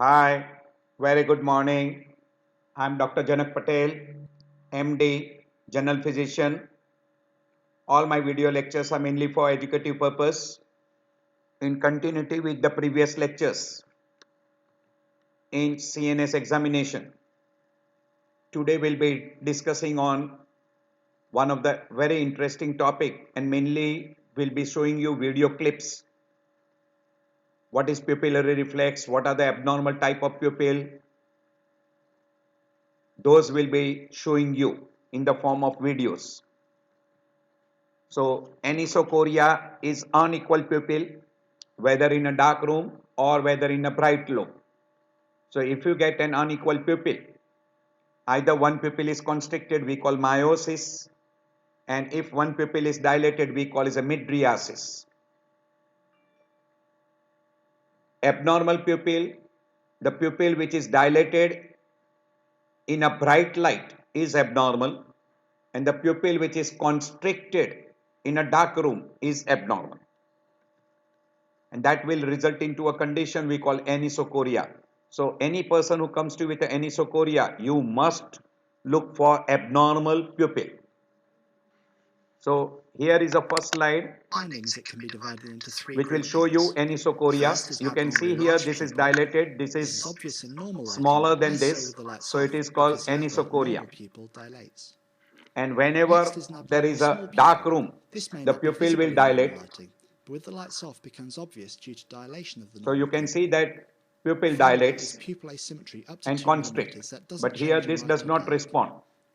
Hi, very good morning. I'm Dr. Janak Patel, MD, General Physician. All my video lectures are mainly for educative purpose in continuity with the previous lectures in CNS examination. Today we'll be discussing on one of the very interesting topic, and mainly we'll be showing you video clips. What is pupillary reflex? What are the abnormal type of pupil? Those will be showing you in the form of videos. So anisocoria is unequal pupil, whether in a dark room or whether in a bright room. So if you get an unequal pupil, either one pupil is constricted, we call miosis, and if one pupil is dilated, we call it a mydriasis. Abnormal pupil, the pupil which is dilated in a bright light is abnormal, and the pupil which is constricted in a dark room is abnormal, and that will result into a condition we call anisocoria. So any person who comes to you with anisocoria, you must look for abnormal pupil. So here is a first slide Findings, it can be divided into three which will show you anisocoria. You can see here this is dilated, this is obvious in normal lighting, smaller but than less so this, with the lights so off, it is called because therefore anisocoria. normal pupil dilates. And whenever Next is an there abnormal is a small dark pupil. room, This may the not be pupil visible will in normal dilate. lighting, but with the lights off becomes obvious due to dilation of the So normal you can pupil. see that pupil Finally dilates is pupil asymmetry up to and 2 constrict, mm that doesn't but here change in this light does or not dark. respond.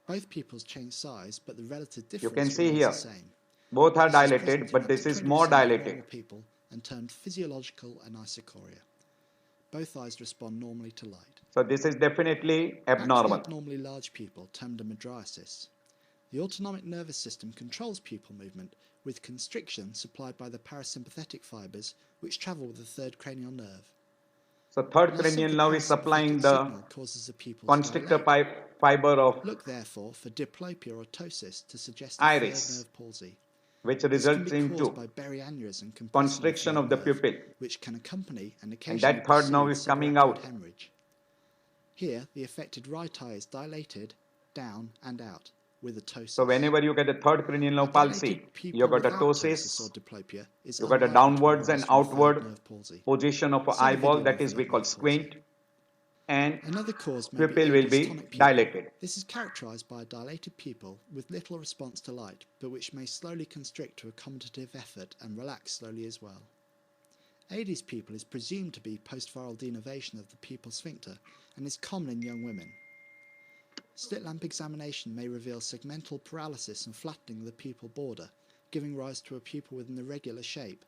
Both pupils change size, but the relative You can difference see remains here the same. both are This is dilated, present in but up this to is 20% more of normal dilated. people and termed physiological anisocoria. Both eyes respond normally to light. So this is definitely Back to the abnormal. abnormally large pupil, termed a mydriasis. The autonomic nervous system controls pupil movement with constriction supplied by the parasympathetic fibers which travel with the third cranial nerve. So third Loss cranial of the nerve is supplying parasympathetic the signal causes the pupil to constrictor dilate. fiber of Look therefore for diplopia or ptosis to suggest a iris, third nerve palsy. which This can results be caused into by berryaneurysm compressing the constriction third of the nerve, pupil, which can accompany and and occasionally that third nerve precede is coming subarachnoid out. hemorrhage. Here, the affected right eye is dilated, down and out, with a ptosis. So whenever you get a third cranial nerve palsy, you got a ptosis or ptosis, diplopia is you got a unlikely to downwards and arise from a third outward nerve palsy. position of an See the eyeball, video that on is we third call nerve palsy. squint, and Another cause may pupil be will Adie's be tonic pupil. dilated. This is characterized by a dilated pupil with little response to light, but which may slowly constrict to accommodative effort and relax slowly as well. Adie's pupil is presumed to be post-viral denervation of the pupil sphincter and is common in young women. Slit lamp examination may reveal segmental paralysis and flattening of the pupil border, giving rise to a pupil with an irregular shape.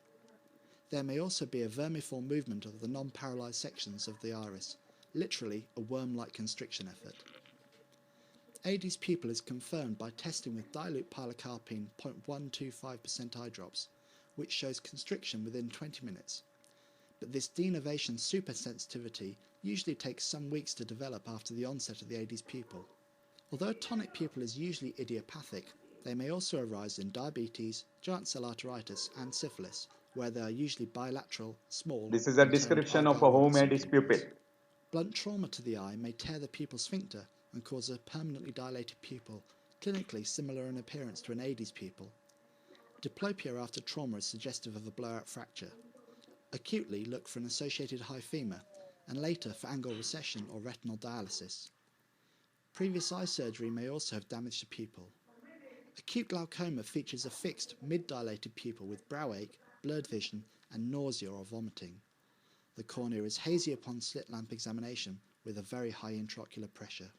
There may also be a vermiform movement of the non-paralysed sections of the iris, literally a worm-like constriction effort. Adie's pupil is confirmed by testing with dilute pilocarpine 0.125% eye drops, which shows constriction within 20 minutes. But this denervation supersensitivity usually takes some weeks to develop after the onset of the Adie's pupil. Although a tonic pupil is usually idiopathic, they may also arise in diabetes, giant cell arteritis and syphilis, where they are usually bilateral, small. This is a description of a home Adie's pupil. Blunt trauma to the eye may tear the pupil sphincter and cause a permanently dilated pupil, clinically similar in appearance to an Adie's pupil. Diplopia after trauma is suggestive of a blowout fracture. Acutely look for an associated hyphema, and later for angle recession or retinal dialysis. Previous eye surgery may also have damaged the pupil. Acute glaucoma features a fixed, mid-dilated pupil with brow ache, blurred vision, and nausea or vomiting. The cornea is hazy upon slit lamp examination with a very high intraocular pressure.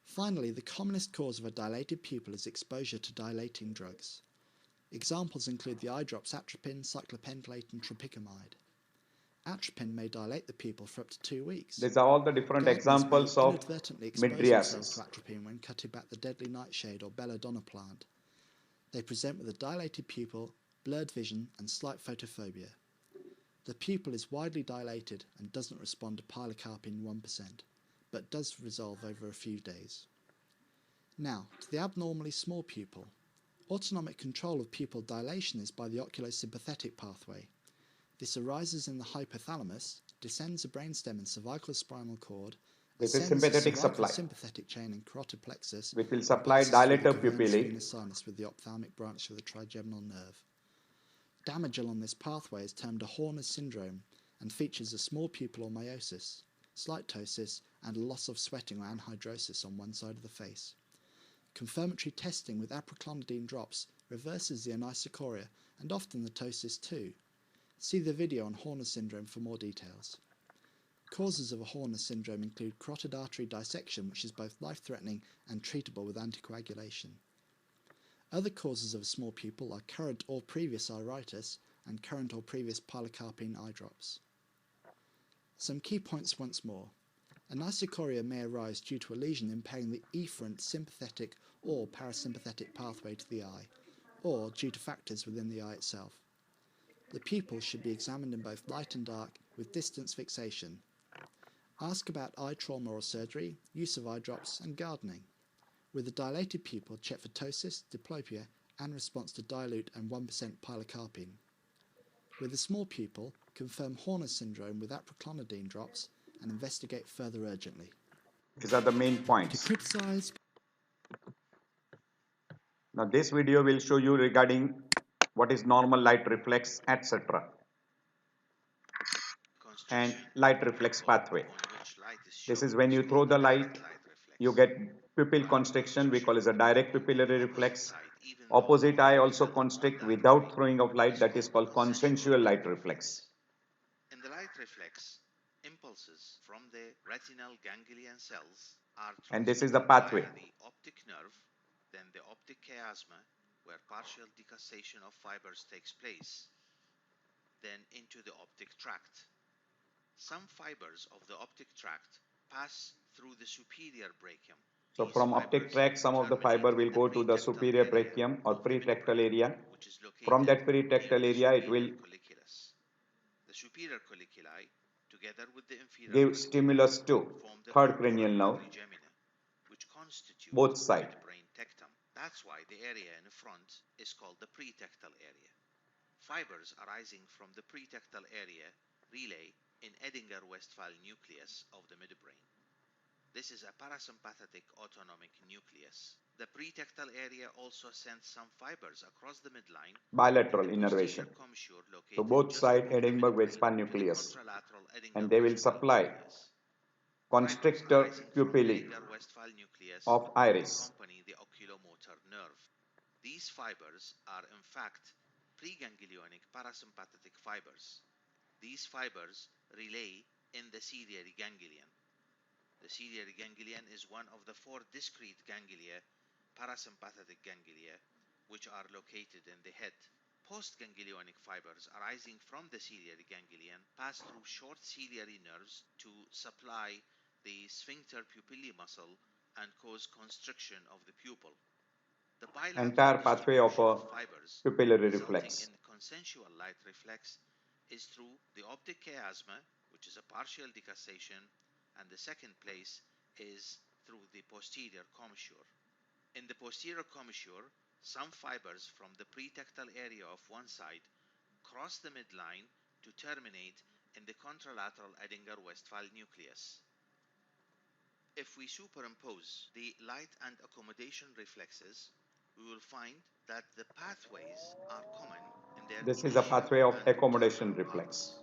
Finally, the commonest cause of a dilated pupil is exposure to dilating drugs. Examples include the eye drops atropine, cyclopentolate, and tropicamide. Atropine may dilate the pupil for up to 2 weeks. These are all the different examples of inadvertently expose themselves to mydriasis. atropine when cutting back the deadly nightshade or belladonna plant. They present with a dilated pupil, blurred vision, and slight photophobia. The pupil is widely dilated and doesn't respond to pilocarpine 1%, but does resolve over a few days. Now, to the abnormally small pupil. Autonomic control of pupil dilation is by the oculosympathetic pathway. This arises in the hypothalamus descends the brainstem and cervical spinal cord, This is ascends the sympathetic cervical supply, sympathetic chain and carotid plexus, which will and supply passes through the dilator cavernous pupillae venous sinus with the ophthalmic branch of the trigeminal nerve. Damage along this pathway is termed a Horner's syndrome and features a small pupil or meiosis, slight ptosis, and a loss of sweating or anhidrosis on one side of the face. Confirmatory testing with aproclonidine drops reverses the anisocoria and often the ptosis too. See the video on Horner's syndrome for more details. Causes of a Horner's syndrome include carotid artery dissection, which is both life-threatening and treatable with anticoagulation. Other causes of a small pupil are current or previous iritis and current or previous pilocarpine eye drops. Some key points once more. Anisocoria may arise due to a lesion impairing the efferent sympathetic or parasympathetic pathway to the eye, or due to factors within the eye itself. The pupil should be examined in both light and dark with distance fixation. Ask about eye trauma or surgery, use of eye drops, and gardening. With a dilated pupil, check for ptosis, diplopia, and response to dilute and 1% pilocarpine. With a small pupil, confirm Horner's syndrome with aproclonidine drops and investigate further urgently. These are the main To points. criticize. Now this video will show you regarding what is normal light reflex, etc. and light reflex pathway. This is when you throw the light, you get pupil constriction, we call it a direct pupillary reflex. Opposite eye also constrict without throwing of light, that is called consensual light reflex. In the light reflex, impulses from the retinal ganglion cells are And this is transmitted the pathway. via the optic nerve, then the optic chiasma, where partial decussation of fibers takes place, then into the optic tract. Some fibers of the optic tract pass through the superior brachium. So from optic tract, some of the fiber will go to the superior brachium or pretrectal area. From that pretrectal area, it will the superior colliculi, together with the inferior give colliculi, stimulus to form the third cranial nerve, trigemina, which constitute both the sides. midbrain tectum. That's why the area in front is called the pretectal area. Fibers arising from the pretectal area relay in Edinger-Westphal nucleus of the midbrain. This is a parasympathetic autonomic nucleus. The pretectal area also sends some fibers across the midline, Bilateral innervation. So both sides Edinburgh-Westphal nucleus, and they will supply constrictor pupillae of iris. accompany the oculomotor nerve. These fibers are in fact preganglionic parasympathetic fibers. These fibers relay in the ciliary ganglion. The ciliary ganglion is one of the four discrete ganglia, parasympathetic ganglia, which are located in the head. Postganglionic fibers arising from the ciliary ganglion pass through short ciliary nerves to supply the sphincter pupillae muscle and cause constriction of the pupil. The Entire pathway of a fibers pupillary resulting reflex. in consensual light reflex is through the optic chiasma, which is a partial decussation, and the second place is through the posterior commissure. In the posterior commissure, some fibers from the pretectal area of one side cross the midline to terminate in the contralateral Edinger-Westphal nucleus. If we superimpose the light and accommodation reflexes, we will find that the pathways are common in their This is a pathway of accommodation reflex.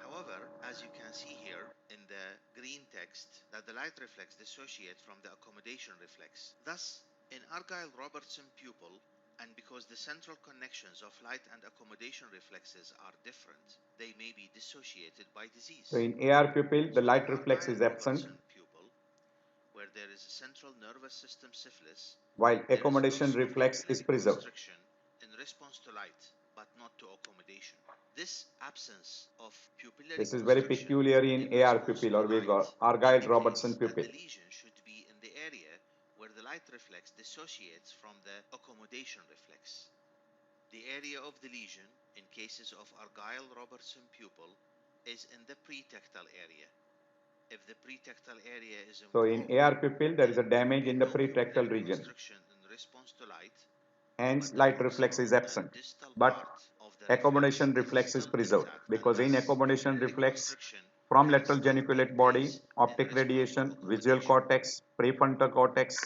However, as you can see here in the green text, that the light reflex dissociates from the accommodation reflex. Thus, in Argyll-Robertson pupil, and because the central connections of light and accommodation reflexes are different, they may be dissociated by disease. So in AR pupil, the light reflex is absent, pupil, where there is a central nervous system syphilis, while accommodation reflex is preserved. In response to light, but not to accommodation. This absence of pupillary This is very peculiar in AR pupil, or we got Argyll-Robertson pupil. the lesion should be in the area where the light reflex dissociates from the accommodation reflex. The area of the lesion in cases of Argyll-Robertson pupil is in the pretectal area. If the pretectal area is So involved, in AR pupil, there is a damage in the pretrectal region. in response to light, Hence, light reflex is absent. But accommodation reflex is preserved, because in accommodation reflex, from lateral geniculate body, optic radiation, visual cortex, prefrontal cortex,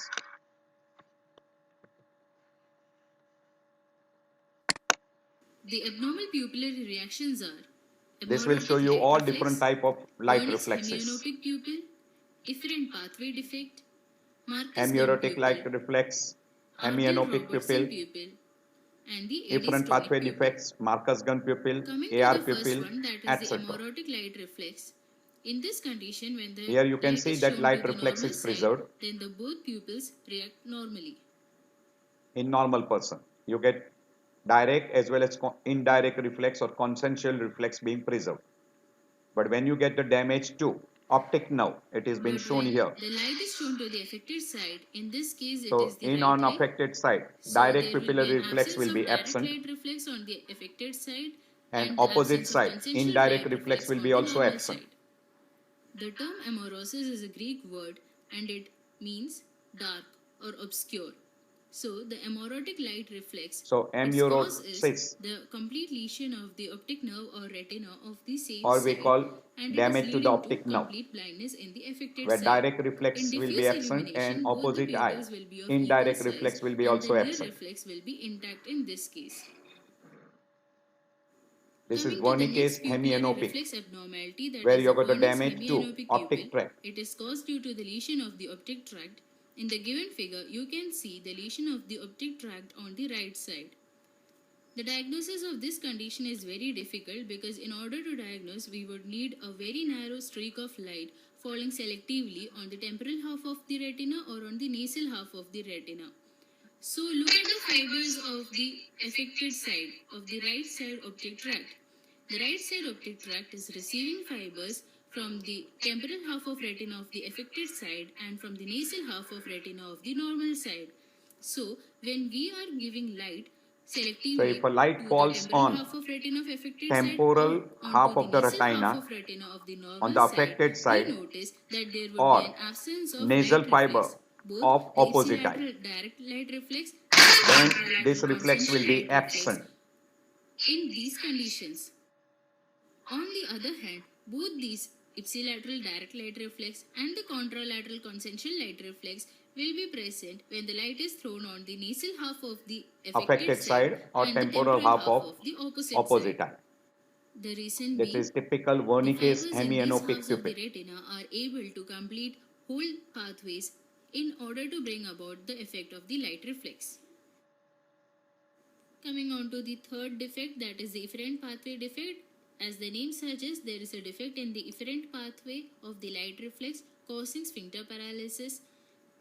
The abnormal pupillary reactions are this will show you all different type of light reflexes. hemiopic pupil, efferent pathway defect, Marcus Amaurotic light reflex, hemianopic pupil, and the efferent pathway defects, Marcus gun pupil, Coming AR to the first pupil, one, that is the etc. amaurotic light reflex. In this condition, when the Here you can light see is that shown light to the reflex normal is side, preserved then the both pupils react normally. in normal person. You get direct as well as indirect reflex or consensual reflex being preserved. But when you get the damage to optic nerve, it is being But shown when here. the light is shown to the affected side, in this case it So is the in right eye. unaffected side, So direct there will be pupillary an reflex absence will of be direct absent, light reflex on the affected side and the opposite absence of side, consensual indirect light reflex will on be the also normal absent. side. The term amaurosis is a Greek word and it means dark or obscure. So the amaurotic light reflex, So its cause is amaurosis, the complete lesion of the optic nerve or retina of the same or we side, call and it is damage to the leading optic to nerve, complete blindness in the affected where side. direct In reflex will be diffuse absent and illumination, both the opposite eye, pupils will be of indirect equal reflex size will be and the also near absent. reflex will be intact in this case. This is Coming to the Wernicke's next pupillary hemianopic, reflex abnormality, that where is you the got a Wernicke's damage to hemianopic optic pupil. tract. It is caused due to the lesion of the optic tract. In the given figure, you can see the lesion of the optic tract on the right side. The diagnosis of this condition is very difficult because in order to diagnose, we would need a very narrow streak of light falling selectively on the temporal half of the retina or on the nasal half of the retina. So look at the fibers of the affected side of the right side optic tract. The right side optic tract is receiving fibers from the temporal half of retina of the affected side and from the nasal half of retina of the normal side. So when we are giving light selectively So if a light to falls the temporal on half of retina of affected temporal side or half onto of the the nasal half retina of retina of the normal on the side, affected we side notice that there would be or an absence of nasal light fiber reflex, both of the opposite eye, ipsilateral direct light reflex then and this contralateral reflex will consensual be light reflex. absent. In these conditions, on the other hand, both these ipsilateral direct light reflex and the contralateral consensual light reflex will be present when the light is thrown on the nasal half of the affected Affected side or and the temporal half of the opposite side. eye. The reason This being, is typical the Wernicke's fibers in these hemianopic halves of the pupil. retina are able to complete whole pathways in order to bring about the effect of the light reflex. Coming on to the third defect, that is the efferent pathway defect. As the name suggests, there is a defect in the efferent pathway of the light reflex causing sphincter paralysis.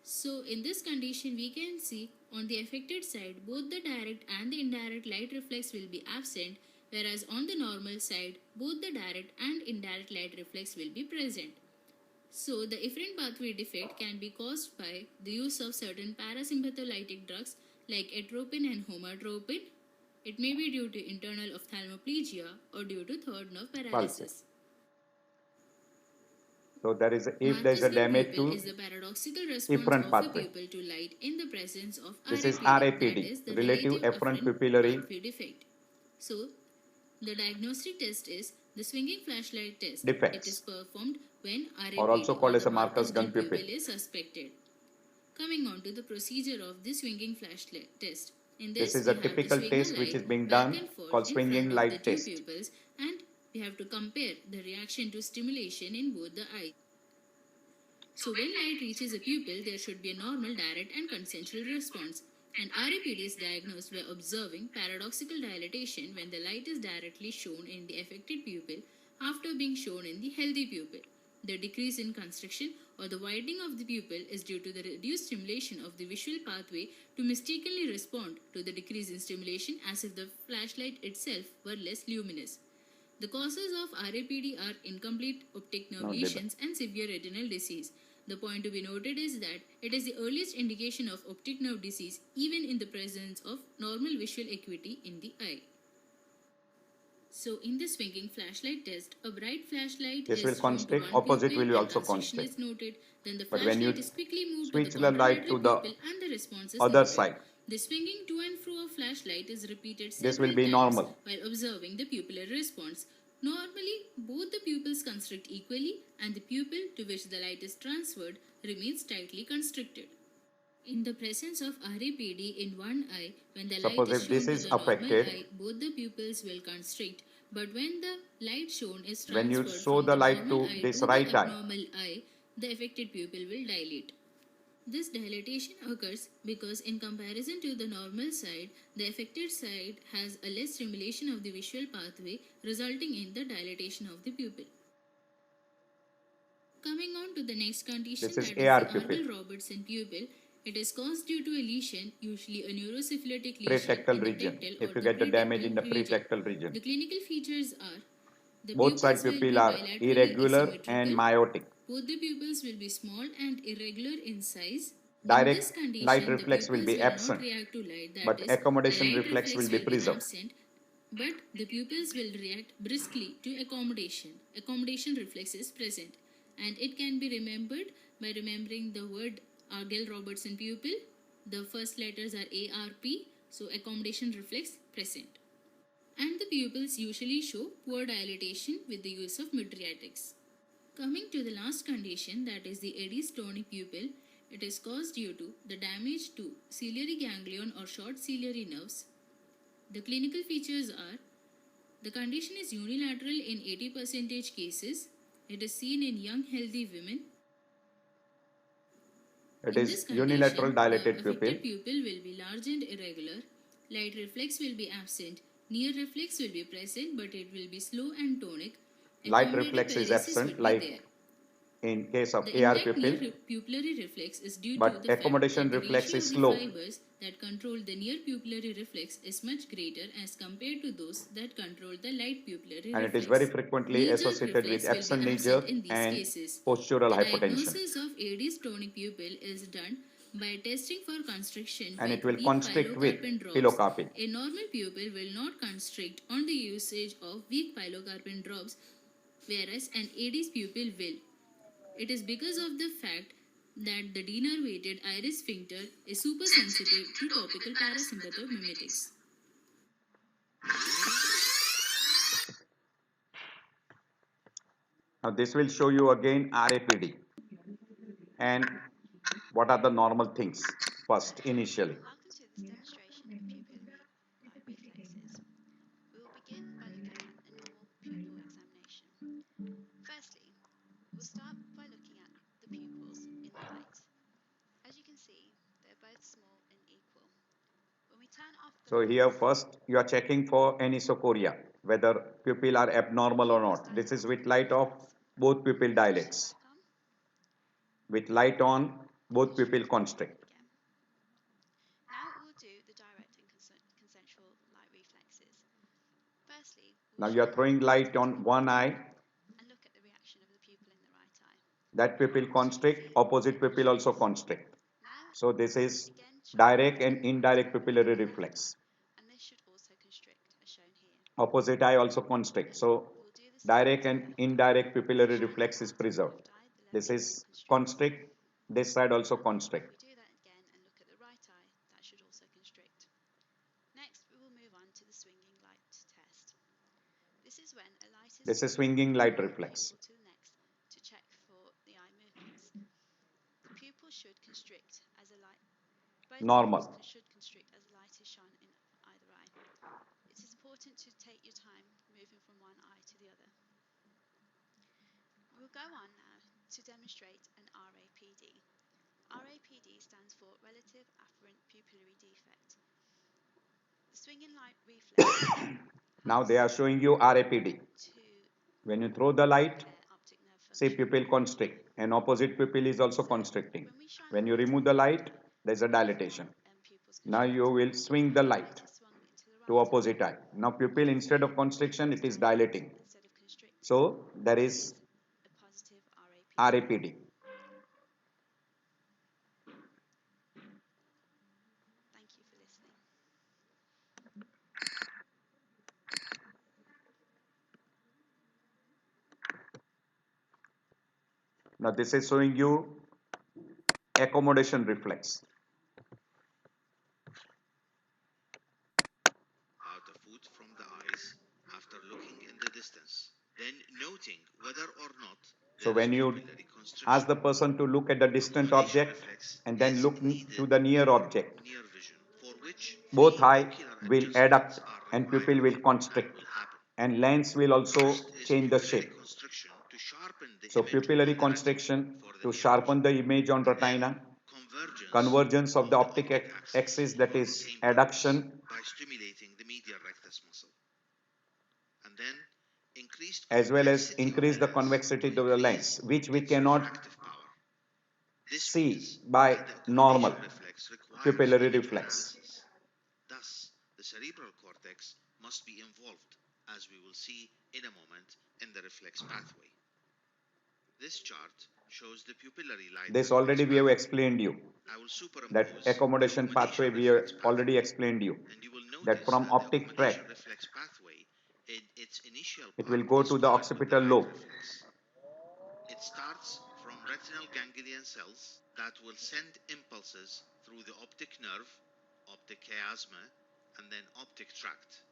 So in this condition, we can see on the affected side, both the direct and the indirect light reflex will be absent, whereas on the normal side, both the direct and indirect light reflex will be present. So the efferent pathway defect can be caused by the use of certain parasympatholytic drugs like atropine and homatropine. It may be due to internal ophthalmoplegia or due to third nerve paralysis. So there is if there is a damage to is the paradoxical response efferent of pathway. a pupil to light in the presence of This is RAPD, RAPD, that is the relative relative efferent efferent pupillary pathway defect. So the diagnostic test is the swinging flashlight test. defects. It is performed when RAPD or also called as a Marcus Marcus gun pupil pupil. is suspected. Coming on to the procedure of the swinging flashlight test. In This this, is a we have to typical swing test a which light is being back done and forth called in swinging front of light the two test. pupils, and we have to compare the reaction to stimulation in both the eyes. So when light reaches a pupil, there should be a normal, direct and consensual response. And RAPD is diagnosed by observing paradoxical dilatation when the light is directly shown in the affected pupil after being shown in the healthy pupil. The decrease in constriction or the widening of the pupil is due to the reduced stimulation of the visual pathway to mistakenly respond to the decrease in stimulation as if the flashlight itself were less luminous. The causes of RAPD are incomplete optic nerve lesions and severe retinal disease. The point to be noted is that it is the earliest indication of optic nerve disease even in the presence of normal visual acuity in the eye. So in the swinging flashlight test, a bright flashlight This is will shown to constrict, one opposite pupil will and also constriction constrict. is noted. Then the But when you flashlight is quickly moved to switch the the light to contralateral the pupil and the response is other noted. side, The swinging to and fro of flashlight is repeated This several will be times normal. while observing the pupillary response. Normally, both the pupils constrict equally and the pupil to which the light is transferred remains tightly constricted. In the presence of RAPD in one eye, when the light Suppose is if shown this to is the normal affected, eye, both the pupils will constrict. But when the light shown is when you transferred show from the the light normal to eye this to the right eye, abnormal eye, the affected pupil will dilate. This dilatation occurs because in comparison to the normal side, the affected side has a less stimulation of the visual pathway, resulting in the dilatation of the pupil. Coming on to the next condition, this is that is AR the pupil, Argel-Robertson pupil. It is caused due to a lesion, usually a neurosyphilitic lesion pretectal in the region. tectal If or you the get the damage in pretectal the region. pretectal region, The clinical features are the both side pupils will pupil be are bilaterally irregular and asymmetrical. myotic. Both the pupils will be small and irregular in size. In this Direct light condition, the reflex will pupils be will not absent, react to light, that but is, the accommodation light reflex reflex will be will be preserved. absent, but the pupils will react briskly to accommodation. Accommodation reflex is present, and it can be remembered by remembering the word Argel-Robertson pupil. The first letters are ARP, so accommodation reflex present. And the pupils usually show poor dilatation with the use of mydriatics. Coming to the last condition, that is the Eddy-Stoney pupil, it is caused due to the damage to ciliary ganglion or short ciliary nerves. The clinical features are the condition is unilateral in 80% cases. It is seen in young healthy women. It In is this unilateral condition, the dilated pupil. affected pupil will be large and irregular. Light reflex will be absent. Near reflex will be present, but it will be slow and tonic. Light Accommodative reflex is paralysis absent, will be like there. in case of The AR intact pupil, near pupillary reflex is due to but the fact accommodation that the reflex ratio is of the slow. fibers that control the near pupillary reflex is much greater as compared to those that control the light pupillary And reflex. it is very frequently Knee-jerk associated with reflex will absent be knee absent jerk in these and cases. postural The hypotension. diagnosis of Eddy-Stoney pupil is done by testing for constriction And with it will weak constrict with pilocarpine drops. pilocarpine. A normal pupil will not constrict on the usage of weak pilocarpine drops, whereas an Eddy's pupil will. It is because of the fact that the denervated iris sphincter is supersensitive to topical parasympathomimetics. Now this will show you again RAPD and what are the normal things first initially. Welcome to this demonstration of pupillary light reflexes. We will begin by looking at a normal pupil examination. Firstly, we'll start by looking at the pupils in the light. As you can see, they're both small and equal. When we turn off the So light, here first you are checking for Anisocoria, whether pupil are abnormal or not. This is with light off, both pupil dilates. back on, With light on, both pupil constrict. again. Now we'll do the direct and consensual light reflexes. Firstly, Now we'll you are shine throwing light on one eye, and look at the reaction of the pupil in the right eye. that pupil constrict, opposite pupil also constrict. Now, So this is again, shine direct and indirect pupillary reflex. and this should also constrict as shown here. Opposite eye also constrict. So We'll do the same direct to the and left eye. indirect pupillary Shine reflex is out to the preserved. left eye, the left This eye is will constrict. constrict, this side also We constrict. do that again and look at the right eye, that should also constrict. Next, we will move on to the swinging light test. This is when a light is This is swinged swinging from light one reflex. pupil to the next to check for the eye movements. The pupil should constrict as a light. Both Normal. pupils should constrict as a light is shone in either eye. It is important to take your time moving from one eye to the other. We'll go on now to demonstrate an RAPD. RAPD stands for Relative Afferent Pupillary Defect. The swinging light reflex Now they are showing you RAPD. to When you throw the light, impair optic nerve say function. pupil constrict and opposite pupil is also So, constricting. when we shine When the you light remove on the the light, pupil, there is a both dilatation. pupils Now constrict. you will swing the Now light is swung to the to right opposite eye. Now pupil instead of constriction it is dilating. instead of constricting. So there This is a positive RAPD. RAPD. Thank you for listening. Now this is showing you accommodation reflex. the eyes after looking in the distance, then noting whether or not So there is when you pupillary ask constriction. the person to look at the distant Accommodation object reflex and then is look to needed the near for object, near vision, for which both three eye ocular will adduct adjustments are and required pupil will and constrict will happen. and lens will also First is change the pupillary shape. constriction to sharpen the So image pupillary on the retina constriction for the to near vision, sharpen the image on and then retina, convergence convergence of of the the optic optic axis axis, that for the is same purpose adduction, by stimulating the medial rectus muscle, and then increased as well as convexity of increase the the lens convexity to of the increase lens, which we its cannot refractive power. This see means by that the normal accommodation reflex requires pupillary image reflex. analysis. Thus, the cerebral cortex must be involved, as we will see in a moment in the reflex pathway. This chart shows the pupillary light This reflex already we have pathway. explained you. I will That superimpose the accommodation pathway accommodation we have reflex already pathway, explained you. and you will That notice from that the optic tract, accommodation reflex pathway in its initial it part will go is to the common with the occipital light lobe. reflex. It starts from retinal ganglion cells that will send impulses through the optic nerve, optic chiasma, and then optic tract.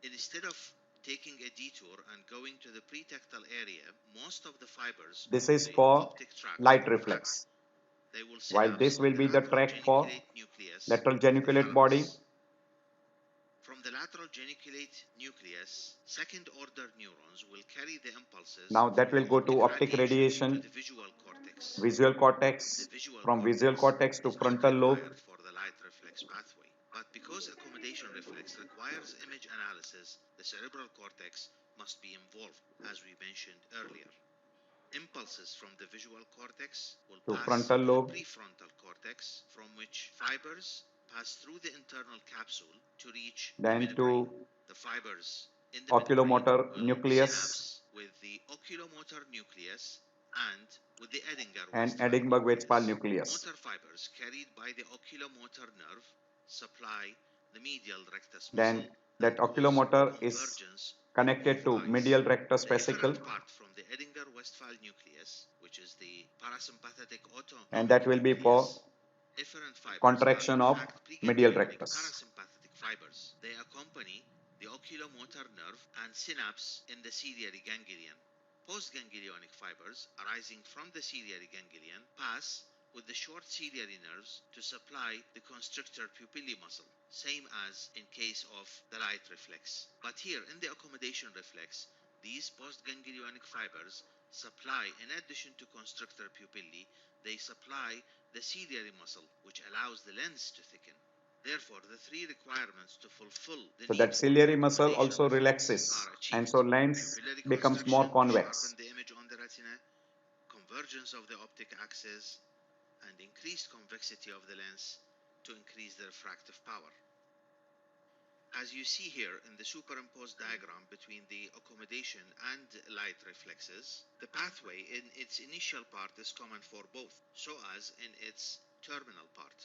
Instead of taking a detour and going to the pretectal area, most of the fibers This of is the for optic tract light will cut. reflex. They will While synapse this will in the be the lateral tract for geniculate nucleus lateral of the geniculate body. thalamus. From the lateral geniculate nucleus, second-order neurons will carry the impulses Now that from will the go to optic optic radiation to radiation, the visual cortex. visual The cortex, visual from visual cortex cortex to is not frontal lobe. required for the light reflex pathway. But because accommodation reflex requires image analysis, the cerebral cortex must be involved, as we mentioned earlier. Impulses from the visual cortex will To pass frontal to the lobe. prefrontal cortex, from which fibers pass through the internal capsule to reach the Then midbrain. to The fibers in the midbrain oculomotor will nucleus synapse with the oculomotor nucleus and with the and Edinburgh-Westphal Edinburgh-Westphal nucleus. nucleus. Motor fibers carried by the oculomotor nerve supply the medial rectus muscle Then that that cause oculomotor is convergence of connected both to eyes. medial rectus The vesicle, efferent part from the Edinburgh-Westphal nucleus, which is the parasympathetic and autonomic that will be for nucleus, efferent fibers are in contraction of fact medial preganglionic rectus. parasympathetic fibers. They accompany the oculomotor nerve and synapse in the ciliary ganglion. Postganglionic fibers arising from the ciliary ganglion pass with the short ciliary nerves to supply the constrictor pupillae muscle, same as in case of the light reflex. But here in the accommodation reflex, these postganglionic fibers supply, in addition to constrictor pupillae, they supply the ciliary muscle, which allows the lens to thicken. Therefore, the three requirements to fulfill the So need that for the ciliary muscle accommodation also reflex relaxes, are and achieved. so lens Pupillary becomes constriction more to convex. sharpen the image on the retina, convergence of the optic axis, and increased convexity of the lens to increase the refractive power. As you see here in the superimposed diagram between the accommodation and light reflexes, the pathway in its initial part is common for both, so as in its terminal part.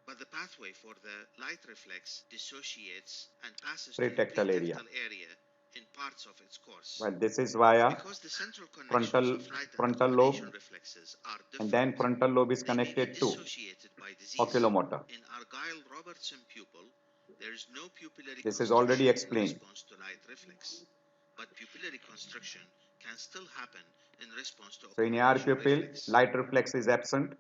But the pathway for the light reflex dissociates and passes to the Pretectal area. pretectal area in parts of its course. Well, this is via Because the central connections of light and frontal accommodation lobe, reflexes are and different, then frontal lobe is they may be connected to dissociated by disease. oculomotor. In Argyll-Robertson pupil, there is no pupillary This is constriction already in explained. response to light reflex, but pupillary constriction can still happen in response to So in AR accommodation pupil, reflex. light reflex is absent.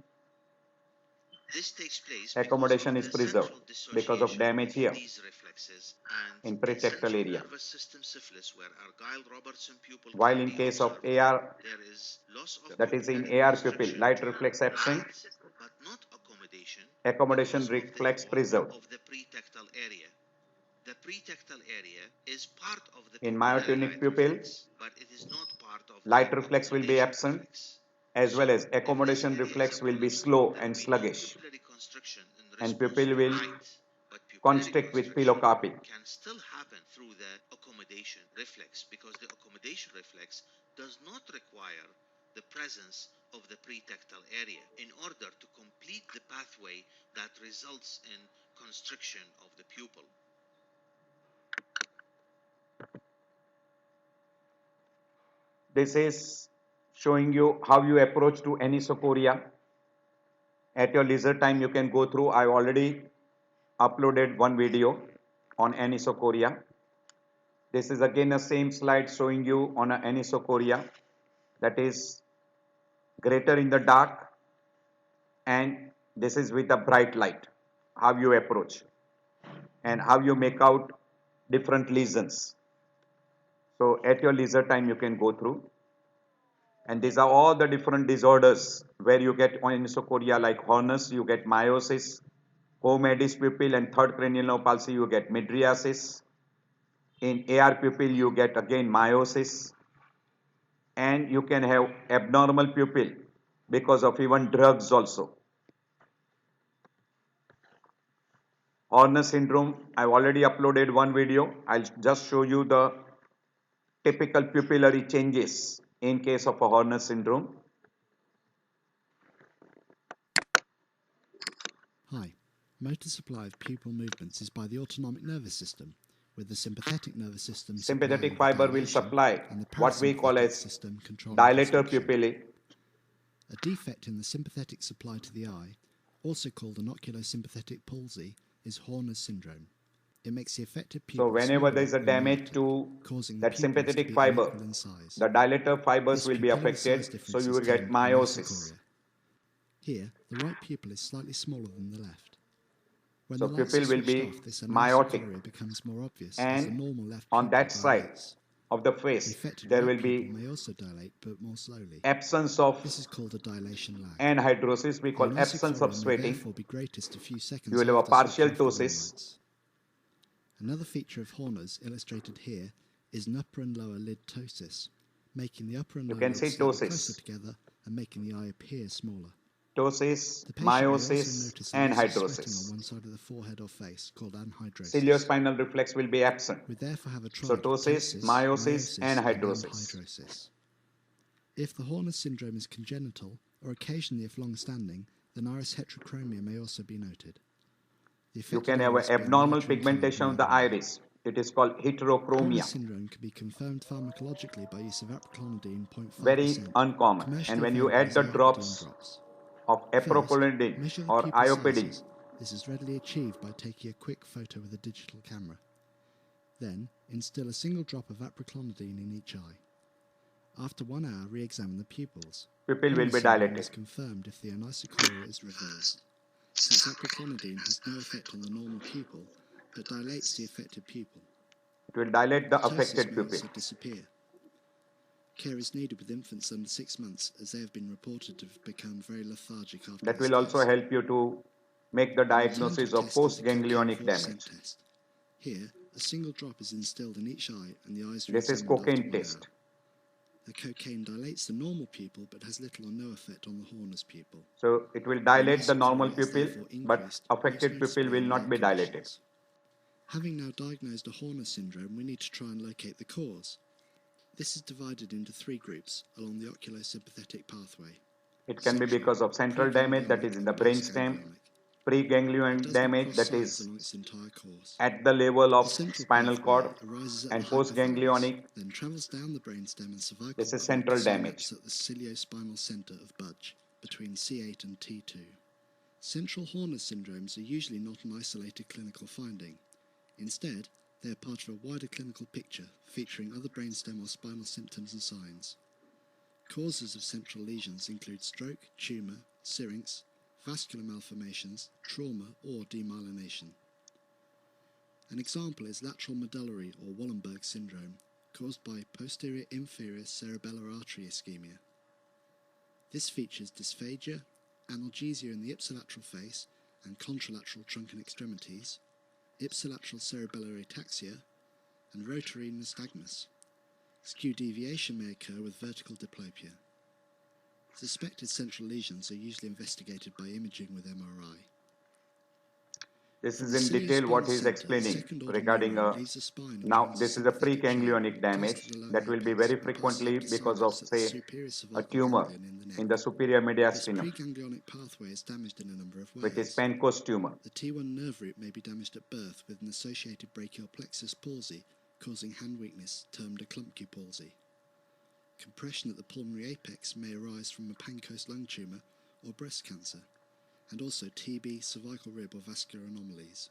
This takes place because Accommodation of is the preserved central because of dissociation damage of here these reflexes and in in pretectal central area. nervous system syphilis, where Argyll-Robertson pupil While can in be case of observed, AR, there is loss of that is in pupillary AR pupil, constriction, light reflex absent, light but not accommodation, accommodation because of the reflex involvement preserved. of the pretectal area. The pretectal area is part of the In pupillary myotonic light pupil, reflex, but it is not part of the light reflex will be accommodation absent, reflex. as So, well as if this accommodation area is reflex will be approached, slow there will and be no sluggish, pupillary constriction in and response pupil to will light, but pupillary constrict with constriction pilocarpine. can still happen through the accommodation reflex, because the accommodation reflex does not require the presence of the pretectal area in order to complete the pathway that results in constriction of the pupil. This is showing you how you approach to Anisocoria. At your leisure time, you can go through. I already uploaded one video on Anisocoria. This is again the same slide showing you on an Anisocoria, that is greater in the dark, and this is with a bright light, how you approach and how you make out different lesions. So at your leisure time you can go through, and these are all the different disorders where you get on Anisocoria, like Horner's you get meiosis, co-medis pupil and third cranial nerve palsy you get mydriasis. In AR pupil you get again meiosis, and you can have abnormal pupil because of even drugs also. Horner syndrome, I've already uploaded one video. I'll just show you the typical pupillary changes in case of a Horner syndrome. Hi. Motor supply of pupil movements is by the autonomic nervous system, with the sympathetic nervous system Sympathetic supplying fiber the will dilation supply and the what we call parasympathetic as system controlling dilator contraction. pupillae. A defect in the sympathetic supply to the eye, also called an oculosympathetic palsy, is Horner's syndrome. It makes the affected pupil So whenever smaller there is a and damage dilated, to causing the that pupils to sympathetic be fiber, unequal in size. the dilator fibers This will be pupillary size affected, difference so you is will get termed meiosis. anisocoria. Here, the right pupil is slightly smaller than the left. When So the lights pupil are will switched be off, this myotic, anisocoria becomes more obvious as the and normal left on pupil that side dilates. of the The face affected there right will pupil be may also dilate, but more slowly. absence of This is called a dilation lag. anhydrosis, we The call absence of anisocoria may sweating. therefore be greatest a few seconds You will have a after switch partial off the blue ptosis. lights. Another feature of Horner's, illustrated here, is an upper and lower lid ptosis, making the upper and You lower can lids see slightly closer ptosis, together and making the eye appear smaller. ptosis, The patient may also meiosis, notice a laser sweating on anhydrosis. one side of the forehead or face, called anhydrosis. Ciliospinal reflex will be absent. We therefore have a So triad of ptosis, ptosis, meiosis, meiosis, and anhydrosis. anhydrosis. If the Horner's syndrome is congenital, or occasionally if long-standing, then iris heterochromia may also be noted. The You affected can have iris an being abnormal larger in colour pigmentation than of the ordinary. iris. It is called Horner's heterochromia. syndrome can be confirmed pharmacologically by use of aproclonidine 0.5%, Very uncommon. And commercially when you available add as the arpidine drops drops. of First, aproclonidine measure the or pupil iopidine, sizes. This is readily achieved by taking a quick photo with a digital camera. Then, instill a single drop of aproclonidine in each eye. After 1 hour, re-examine the pupils. pupil will Horner's be syndrome dilated. is confirmed if the anisocoria is reversed, since aproclonidine has no effect on the normal pupil, but dilates the affected pupil. It will dilate the Ptosis affected may pupil. also disappear. Care is needed with infants under 6 months, as they have been reported to have become very lethargic after That this will also dose. help you to make the An diagnosis alternative of test is a post-ganglionic cocaine-forced damage. scent test. Here, a single drop is instilled in each eye and the eyes are This is examined after cocaine 1 hour. test. The cocaine dilates the normal pupil but has little or no effect on the Horner's pupil. So it will The dilate the normal anisocoria is pupil, therefore but increased, affected most pupil noticeably will in not lung be dilated. conditions. Having now diagnosed a Horner's syndrome, we need to try and locate the cause. This is divided into 3 groups along the oculosympathetic pathway. It can be Central, because of central damage, that is preganglionic in the and brainstem, postganglionic. It preganglion does not damage, cross that sides is along its entire course. at the level The of central spinal pathway cord, arises at and the hypothalamus, postganglionic, then travels down the brainstem and cervical this is cord central to damage. synapse at the ciliospinal centre of Budge, between C8 and T2. Central Horner's syndromes are usually not an isolated clinical finding. Instead, they are part of a wider clinical picture featuring other brainstem or spinal symptoms and signs. Causes of central lesions include stroke, tumour, syrinx, vascular malformations, trauma or demyelination. An example is lateral medullary or Wallenberg syndrome, caused by posterior inferior cerebellar artery ischemia. This features dysphagia, analgesia in the ipsilateral face and contralateral trunk and extremities, ipsilateral cerebellar ataxia, and rotary nystagmus. Skew deviation may occur with vertical diplopia. Suspected central lesions are usually investigated by imaging with MRI. This From is the in detail what ciliospinal he is centre, explaining second-order regarding neuron leaves the spine and now joins this the is a sympathetic chain, preganglionic damage close to the lower that will be apex, very and passes frequently up to because of, synapse at the say, superior a cervical tumor ganglion in the neck. in the superior This mediastinum, preganglionic pathway is damaged in a number of which is ways. Pancoast tumor. The T1 nerve root may be damaged at birth with an associated brachial plexus palsy, causing hand weakness termed a Klumpke palsy. Compression at the pulmonary apex may arise from a Pancoast lung tumour or breast cancer, and also TB, cervical rib or vascular anomalies.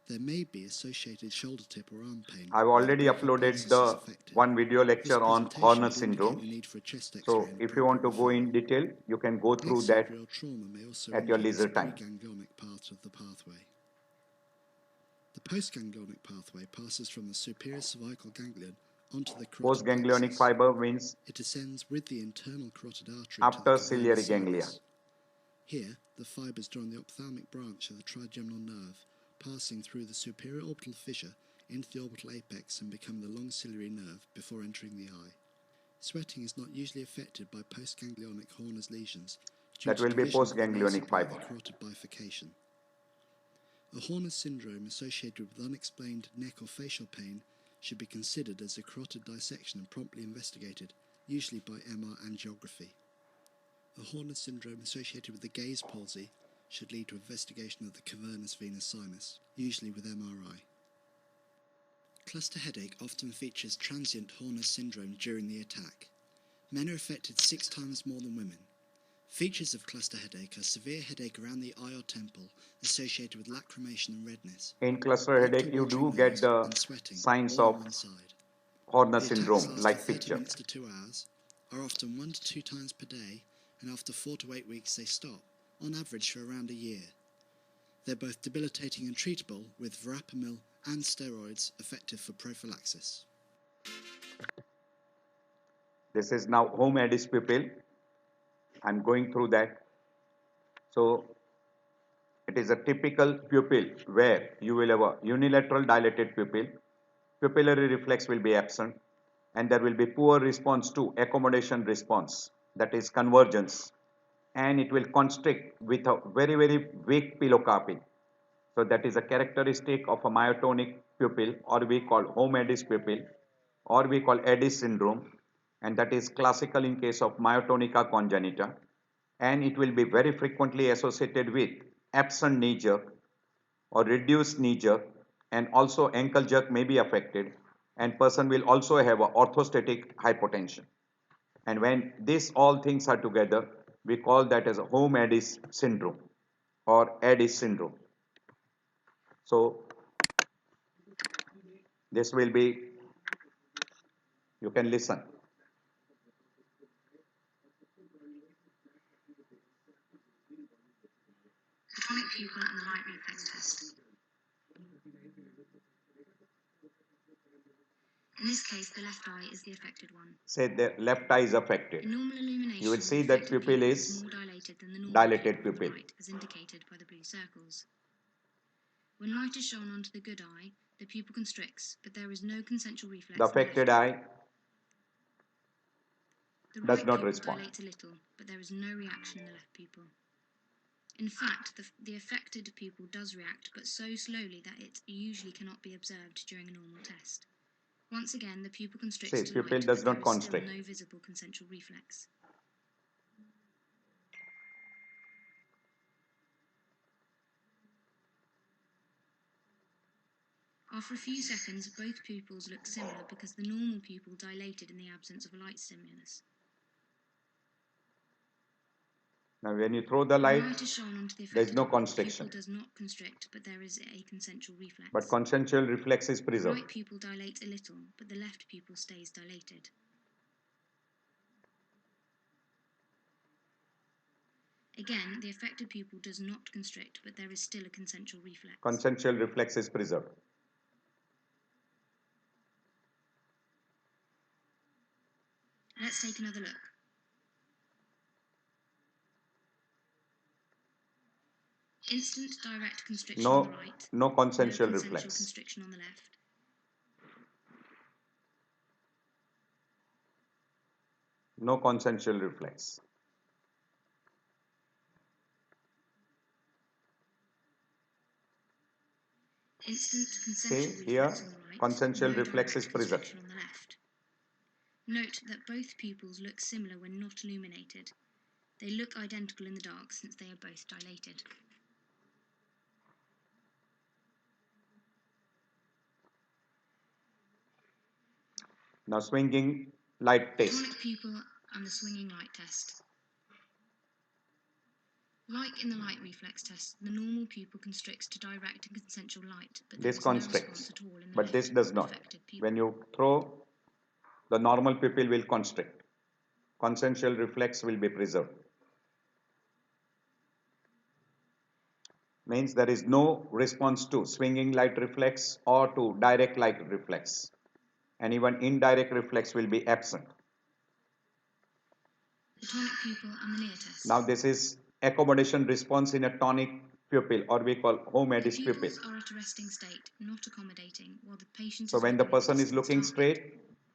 There may be associated shoulder tip or arm pain. I've where the already brachial uploaded plexus is the affected. one video This lecture on presentation Horner will indicate syndrome. the need for a chest X-ray So and if you want to appropriate go in referral. detail, you can go through that Extracerebral trauma may also at your injure this leisure time. preganglionic part of the pathway. The postganglionic pathway passes from the superior cervical ganglion onto the carotid Postganglionic plexus. fiber means It ascends with the internal carotid artery after to the ciliary cavernous ganglia. sinus. Here, the fibers join the ophthalmic branch of the trigeminal nerve, passing through the superior orbital fissure into the orbital apex and become the long ciliary nerve before entering the eye. Sweating is not usually affected by postganglionic Horner's lesions due That to will be division of the nasal postganglionic part of fiber. the carotid bifurcation. A Horner's syndrome associated with unexplained neck or facial pain should be considered as a carotid dissection and promptly investigated, usually by MR angiography. A Horner's syndrome associated with the gaze palsy should lead to investigation of the cavernous venous sinus, usually with MRI. Cluster headache often features transient Horner's syndrome during the attack. Men are affected 6 times more than women. Features of cluster headache are severe headache around the eye or temple associated with lacrimation and redness. In cluster headache, you do get the And sweating, signs all of on one side. Horner The syndrome, attacks last like for 30 picture. minutes to 2 hours, are often 1 to 2 times per day, and after 4 to 8 weeks they stop, on average for around a year. They're both debilitating and treatable with verapamil and steroids effective for prophylaxis. This is now home Addis pupil. I'm going through that. So it is a typical pupil where you will have a unilateral dilated pupil. Pupillary reflex will be absent, and there will be poor response to accommodation response, that is convergence, and it will constrict with a very weak pilocarping. So that is a characteristic of a myotonic pupil, or we call home Addis pupil, or we call Addis syndrome, and that is classical in case of myotonica congenita, and it will be very frequently associated with absent knee jerk or reduced knee jerk, and also ankle jerk may be affected, and person will also have a orthostatic hypotension. And when these all things are together, we call that as a home Addis syndrome or Addis syndrome. So this will be, you can listen. Atomic pupil and the light reflex test. In this case, the left eye is the affected one. Say the left eye is affected. In normal illumination, You will see the that affected pupil pupil is more dilated than the normal dilated pupil on the pupil. right, as indicated by the blue circles. When light is shown onto the good eye, the pupil constricts, but there is no consensual reflex. The affected eye The does right not pupil respond. dilates a little, but there is no reaction in the left pupil. In fact, the affected pupil does react, but so slowly that it usually cannot be observed during a normal test. Once again, the pupil constricts See, to pupil light, does but not there is still constrict. no visible consensual reflex. After a few seconds, both pupils look similar because the normal pupil dilated in the absence of a light stimulus. Now when you throw the When light, light is shown onto the there is affected no eye, the constriction, pupil does not constrict, but there is a consensual reflex. but consensual reflex is The preserved. right pupil dilates a little, but the left pupil stays dilated. Again, the affected pupil does not constrict, but there is still a consensual reflex. Consensual reflex is preserved. Let's take another look. Instant direct constriction on the right. No consensual No consensual reflex. constriction on the left. No consensual reflex. Instant consensual See here, reflex on the right. consensual No reflex direct is preserved. constriction on the left. Note that both pupils look similar when not illuminated. They look identical in the dark since they are both dilated. Now swinging light test. Atomic pupil and the swinging light test. Like in the light reflex test, the normal pupil constricts to direct and consensual light, but This there is no response constricts, at all in the but this does not. affected pupil. When you throw, the normal pupil will constrict. Consensual reflex will be preserved. Means there is no response to swinging light reflex or to direct light reflex, and even indirect reflex will be absent. The tonic pupil and the near test. Now this is accommodation response in a tonic pupil, or we call home The Eddy's pupil. pupils are at a resting state, not accommodating, while the patient So is when the looking at person is distance looking target. straight,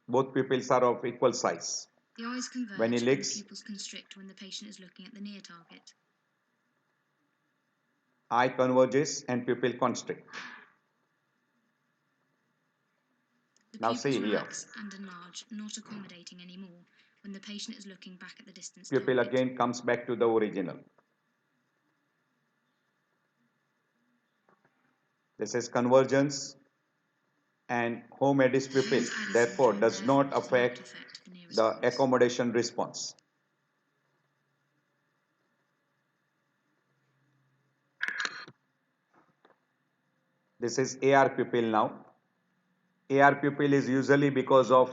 both pupils are of equal size. The eyes converge When he and licks, the pupils constrict when the patient is looking at the near target. eye converges and pupil constrict. The Now pupils see here, relax and enlarge, not accommodating anymore, when the patient is looking back at the distance pupil target. again comes back to the original. This is convergence, and home Eddy's pupil therefore does not affect the accommodation response. This is AR pupil now. AR pupil is usually because of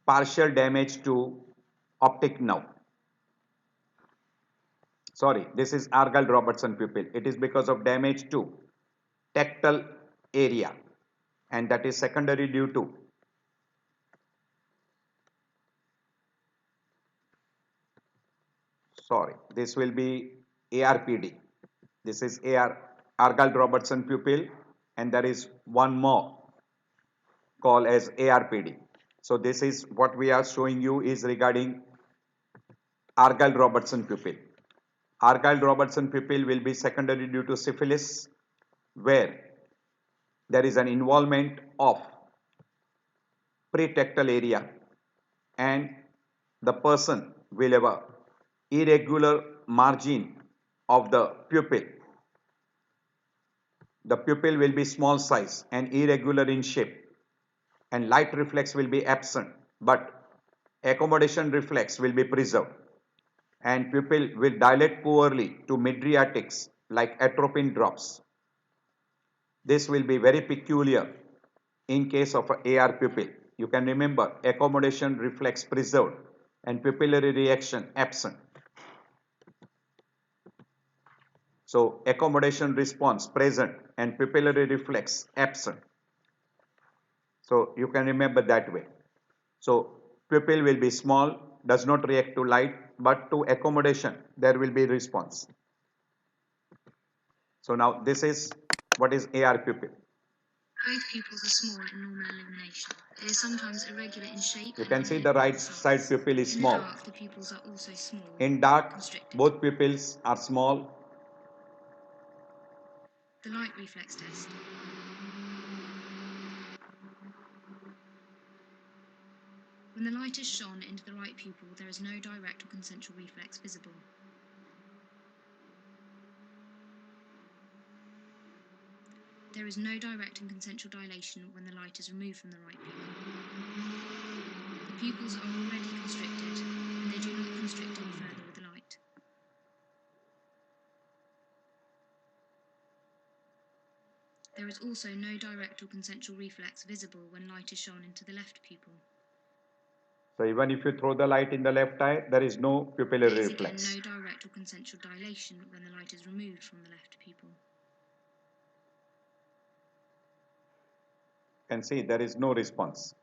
partial damage to optic nerve. Sorry, this is Argyll-Robertson pupil. It is because of damage to tactile area, and that is secondary due to this will be ARPD. This is Argyll-Robertson pupil, and there is one more called as ARPD. So this is what we are showing you is regarding Argyll-Robertson pupil. Argyll-Robertson pupil will be secondary due to syphilis, where there is an involvement of pretactile area, and the person will have a irregular margin of the pupil. The pupil will be small size and irregular in shape, and light reflex will be absent, but accommodation reflex will be preserved, and pupil will dilate poorly to mydriatics like atropine drops. This will be very peculiar in case of a AR pupil. You can remember accommodation reflex preserved and pupillary reaction absent. So accommodation response present and pupillary reflex absent. So you can remember that way. So pupil will be small, does not react to light, but to accommodation there will be response. So now this is what is AR pupil. Both pupils are small in normal illumination. They are sometimes irregular in shape. You can see the right side pupil is small. In the dark, the pupils are also small. In dark, Constricted. both pupils are small. The light reflex test. When the light is shone into the right pupil, there is no direct or consensual reflex visible. There is no direct and consensual dilation when the light is removed from the right pupil. The pupils are already constricted, and they do not constrict any further with the light. There is also no direct or consensual reflex visible when light is shone into the left pupil. So even if you throw the light in the left eye, there is no pupillary There is reflex. again no direct or consensual dilation when the light is removed from the left pupil. You can see there is no response.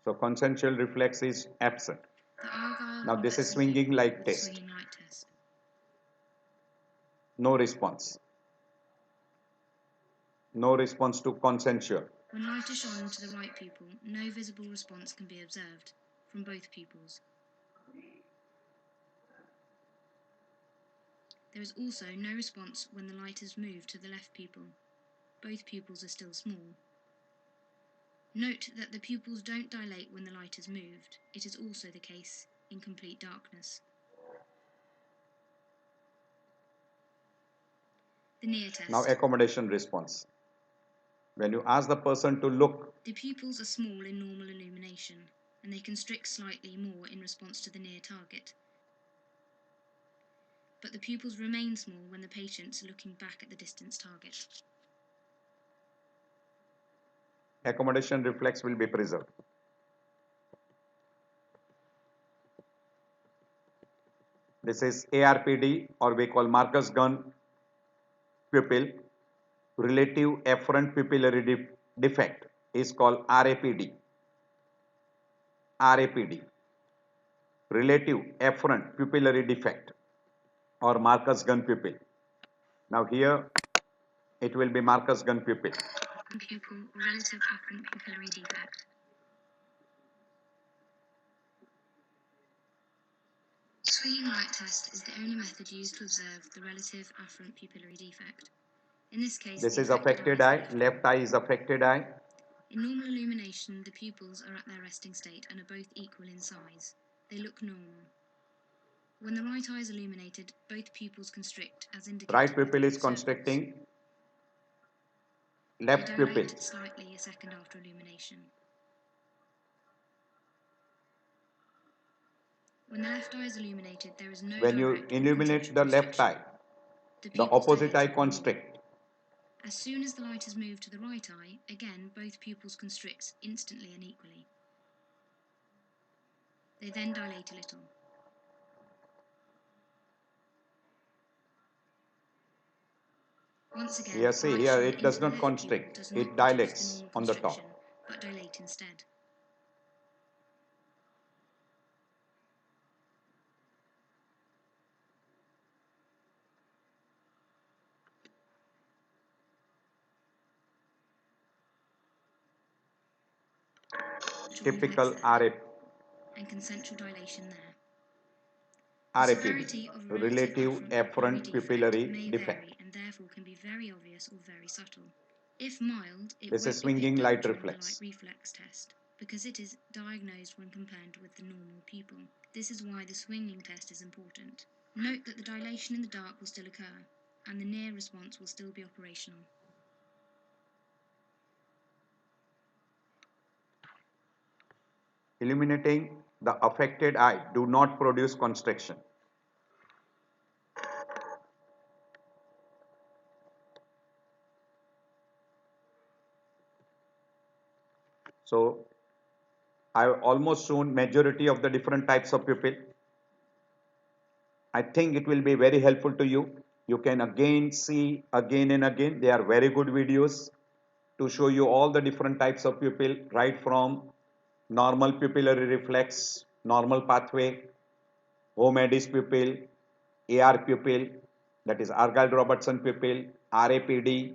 So consensual reflex is absent. Now this is swinging light test. No response. No response to consensual. When light is shone into the right pupil, no visible response can be observed from both pupils. There is also no response when the light is moved to the left pupil. Both pupils are still small. Note that the pupils don't dilate when the light is moved. It is also the case in complete darkness. The near test. Now accommodation response. When you ask the person to look, the pupils are small in normal illumination, and they constrict slightly more in response to the near target. but the pupils remain small when the patients are looking back at the distance target. Accommodation reflex will be preserved. This is ARPD, or we call Marcus gun pupil. Relative afferent pupillary defect is called RAPD. RAPD. Relative afferent pupillary defect or Marcus gun pupil. Now here it will be Marcus gun pupil. Pupil relative afferent pupillary defect. Swinging light test is the only method used to observe the relative afferent pupillary defect. In this case, this is affected eye, left eye is affected eye. In normal illumination, the pupils are at their resting state and are both equal in size. They look normal. When the right eye is illuminated, both pupils constrict, as indicated. Right pupil is constricting. Left pupil slightly a second after illumination. When the left eye is illuminated, there is no when you illuminate the left eye, the opposite eye constrict. As soon as the light has moved to the right eye, again both pupils constrict instantly and equally. They then dilate a little. Once again, here see, here it does not constrict, it dilates on the top. But dilate instead. Typical RAP. And concentric dilation there. RAPD, relative afferent pupillary defect. And therefore can be very obvious or very subtle. If mild, it this won't is swinging light during reflex. The light reflex test, because it is diagnosed when compared with the normal pupil. This is why the swinging test is important. Note that the dilation in the dark will still occur, and the near response will still be operational. Illuminating the affected eye do not produce constriction. So I have almost shown majority of the different types of pupil. I think it will be very helpful to you. You can again see again and again. They are very good videos to show you all the different types of pupil, right from normal pupillary reflex, normal pathway, Homedis pupil, AR pupil, that is Argyll-Robertson pupil, RAPD,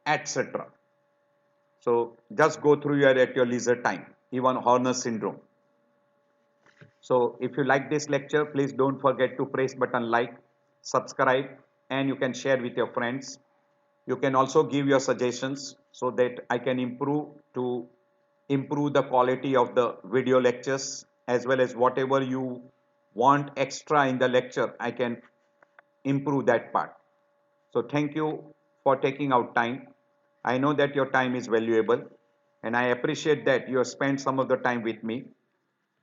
etc. So just go through at your leisure time, even Horner syndrome. So if you like this lecture, please don't forget to press button like, subscribe, and you can share with your friends. You can also give your suggestions so that I can improve the quality of the video lectures, as well as whatever you want extra in the lecture, I can improve that part. So thank you for taking out time. I know that your time is valuable, and I appreciate that you have spent some of the time with me.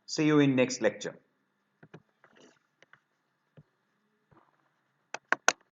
See you in next lecture.